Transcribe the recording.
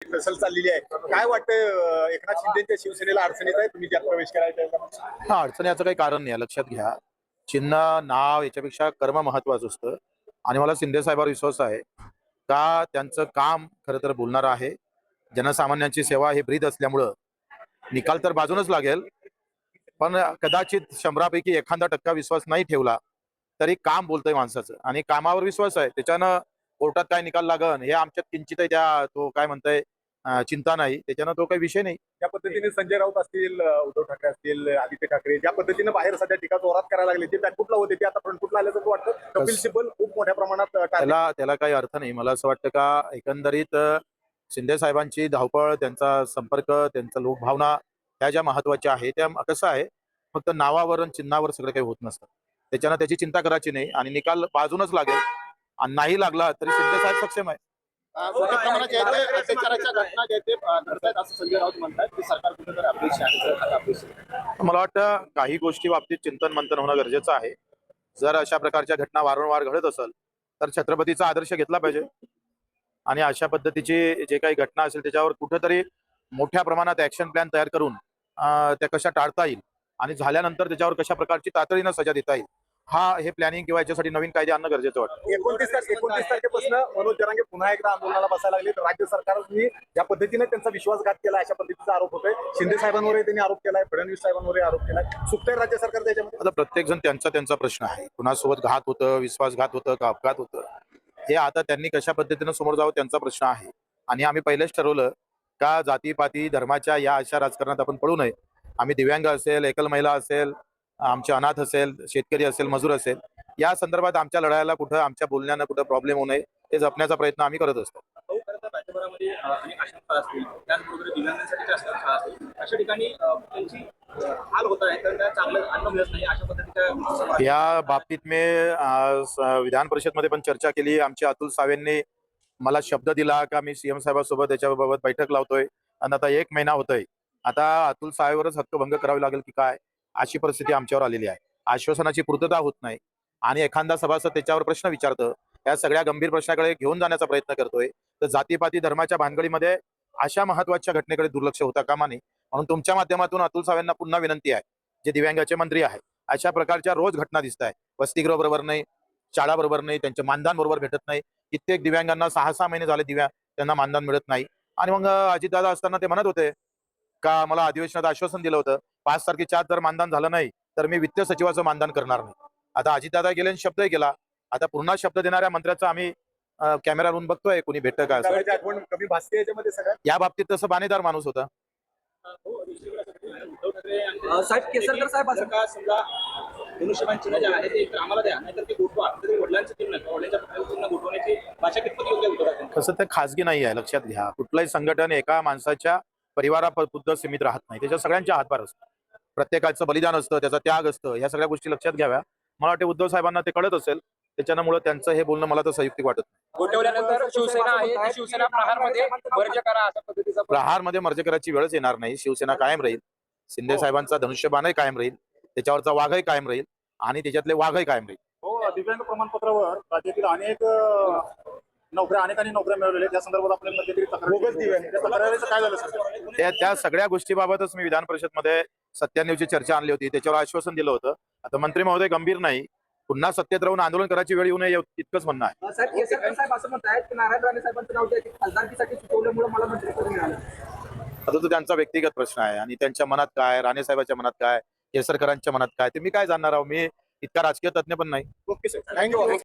नसल चाललेली आहे. काय वाटतंय एकनाथ शिंदेच्या शिवसेनेला अडचणीत आहे तुम्ही ज्यात प्रवेश करायचा? हा अडचण याचं काही कारण नाही आहे, लक्षात घ्या. चिन्ह नाव याच्यापेक्षा कर्म महत्वाचं असतं आणि मला शिंदे साहेबांवर विश्वास आहे का त्यांचं काम खरं तर बोलणारं आहे. जनसामान्यांची सेवा हे ब्रीद असल्यामुळं निकाल तर बाजूनच लागेल, पण कदाचित 100पैकी एखादा टक्का विश्वास नाही ठेवला तरी काम बोलतंय माणसाचं आणि कामावर विश्वास आहे. त्याच्यानं कोर्टात काय निकाल लागन हे आमच्यात किंचितही त्या तो काय म्हणतोय चिंता नाही, त्याच्यानं तो काही विषय नाही. ज्या पद्धतीने संजय राऊत असतील, उद्धव ठाकरे असतील, आदित्य ठाकरे ज्या पद्धतीने बाहेर सध्या टीका जोरात करायला लागले, ते बॅकफुटला होते ते आता फ्रंटफुटला आल्याचं वाटतं. कपिल सिब्बल खूप मोठ्या प्रमाणात त्याला त्याला काही अर्थ नाही. मला असं वाटतं का एकंदरीत शिंदे साहेबांची धावपळ, त्यांचा संपर्क, त्यांचा लोकभावना ह्या ज्या महत्वाच्या आहे त्या कसं आहे, फक्त नावावर आणि चिन्हावर सगळं काही होत नसतं. त्याच्यानं त्याची चिंता करायची नाही आणि निकाल बाजूनच लागेल आणि नाही लागला तरी शिंदे साहेब सक्षम आहे. मोठ्या प्रमाणात जे आहे ते अत्याचाराच्या घटना जे आहेत ते घडतायत असं संजय राऊत म्हणतात की सरकार कुठेतरी अपयशी आहे. मला वाटतं काही गोष्टी बाबतीत चिंतन मंथन होणं गरजेचं आहे. जर अशा प्रकारच्या घटना वारंवार घडत असेल तर छत्रपतीचा आदर्श घेतला पाहिजे आणि अशा पद्धतीची जे काही घटना असेल त्याच्यावर कुठेतरी मोठ्या प्रमाणात ऍक्शन प्लॅन तयार करून त्या कशा टाळता येईल आणि झाल्यानंतर त्याच्यावर कशा प्रकारची तातडीनं सजा देता येईल हे प्लॅनिंग किंवा याच्यासाठी नवीन कायदे आणणं गरजेचं वाटतं. 29 तारखेपासून मनोज जरांगे पुन्हा एकदा आंदोलनाला बसायला लागले. तर राज्य सरकारने ज्या पद्धतीने त्यांचा विश्वासघात केला अशा पद्धतीचा आरोप होतोय. शिंदे साहेबांवरही त्यांनी आरोप केलाय, फडणवीस साहेबांवरही आरोप केलाय. सुप्त राज्य सरकार त्याच्यामध्ये. आता प्रत्येक जण त्यांचा त्यांचा प्रश्न आहे. कुणासोबत घात होतं, विश्वासघात होतं का अपघात होतं, हे आता त्यांनी कशा पद्धतीनं समोर जावं त्यांचा प्रश्न आहे. आणि आम्ही पहिलेच ठरवलं का जातीपाती धर्माच्या या अशा राजकारणात आपण पडू नये. आम्ही दिव्यांग असेल, एकल महिला असेल, आमचे अनाथ असेल, शेतकरी असेल, मजूर असेल, या संदर्भात आमच्या लढायला कुठं आमच्या बोलण्यानं कुठं प्रॉब्लेम होऊ नये हे जपण्याचा प्रयत्न आम्ही करत असतो. राज्यभरामध्ये अनेक आश्रमशाळा असतील, त्याचबरोबर दिव्यांगांसाठी आश्रमशाळा असतील, अशा ठिकाणी त्यांची हाल होत आहे, तर त्या चांगलं अन्न मिळत नाही अशा पद्धतीच्या या बाबतीत मी विधान परिषदमध्ये पण चर्चा केली. आमचे अतुल सावेंनी मला शब्द दिला का मी सीएम साहेबांसोबत याच्याबाबत बैठक लावतोय आणि आता 1 महिना होतोय. आता अतुल साहेबवरच हक्कभंग करावी लागेल की काय अशी परिस्थिती आमच्यावर आलेली आहे. आश्वासनाची पूर्तता होत नाही आणि एखादा सभासद त्याच्यावर प्रश्न विचारतं. या सगळ्या गंभीर प्रश्नाकडे घेऊन जाण्याचा प्रयत्न करतोय तर जातीपाती धर्माच्या भानगडीमध्ये अशा महत्वाच्या घटनेकडे दुर्लक्ष होता कामा नये. म्हणून तुमच्या माध्यमातून अतुल सावेंना पुन्हा विनंती आहे, जे दिव्यांगाचे मंत्री आहे, अशा प्रकारच्या रोज घटना दिसत आहे. वसतिगृह बरोबर नाही, शाळा बरोबर नाही, त्यांचे मानधन बरोबर भेटत नाही. कित्येक दिव्यांगांना 6-6 महिने झाले त्यांना मानधन मिळत नाही. आणि मग अजितदादा असताना ते म्हणत होते का मला अधिवेशनात आश्वासन दिलं होतं 5 तारखेच्या आत जर मानधन झालं नाही तर मी वित्त सचिवाचं मानधन करणार नाही. आता अजितदादा गेले आणि शब्दही केला. आता पुन्हा शब्द देणाऱ्या मंत्र्याचा आम्ही कॅमेरावरून बघतोय कोणी भेटतं का असं. आठवण कमी भासते याच्यामध्ये सगळ्यात. या बाबतीत तसं बाणेदार माणूस होता. उद्धव ठाकरे साहेब, केसरकर साहेब, असं का समजा धनुष्यबाण चिन्ह जे आहे ते आम्हाला द्या, नाहीतर ते गोठवा, तरी वडिलांचं चिन्ह वडिलांच्या पक्षाचं गोठवण्याची भाषा कितपत योग्य उद्धव? कसं ते खाजगी नाही आहे, लक्षात घ्या. कुठलंही संघटन एका माणसाच्या परिवारापुरतं सीमित राहत नाही. त्याच्या सगळ्यांच्या हातभार असतो, प्रत्येकाचं बलिदान असतं, त्याचा त्याग असतं. ह्या सगळ्या गोष्टी लक्षात घ्याव्या. मला वाटतं उद्धव साहेबांना ते कळत असेल, त्याच्यामुळे त्यांचं हे बोलणं मला तर संयुक्तिक वाटत नाही. गोठवल्यानंतर शिवसेना आहे, ती शिवसेना प्रहारमध्ये मर्ज करा अशा पद्धतीचा प्रहारमध्ये मर्ज करायची वेळच येणार नाही. शिवसेना कायम राहील. शिंदे साहेबांचा धनुष्यबाणही कायम राहील, त्याच्यावरचा वाघही कायम राहील आणि त्याच्यातले वाघही कायम राहील. हो, दिव्यांग प्रमाणपत्रावर राज्यातील अनेक अनेकांनी नोकऱ्या मिळवलेल्या त्या संदर्भात आपल्याला तक्रारीचं काय झालं सर? त्या सगळ्या गोष्टीबाबतच मी विधान परिषदमध्ये 97ची चर्चा आणली होती, त्याच्यावर आश्वासन दिलं होतं. आता मंत्री महोदय गंभीर नाही, पुन्हा सत्तेत राहून आंदोलन करायची वेळ येऊ नये इतकंच म्हणणं आहे. साहेब, केसरकर साहेब असं म्हणतायत की नारायण राणे साहेबांचं नाव जे खासदारकीसाठी सुचवल्यामुळे मला मंत्रिपद मिळालं. आता तो त्यांचा व्यक्तिगत प्रश्न आहे आणि त्यांच्या मनात काय, राणे साहेबांच्या मनात काय, केसरकरांच्या मनात काय, ते मी काय जाणणार आहो. मी इतका राजकीय तज्ञ पण नाही. Okay sir, thank you.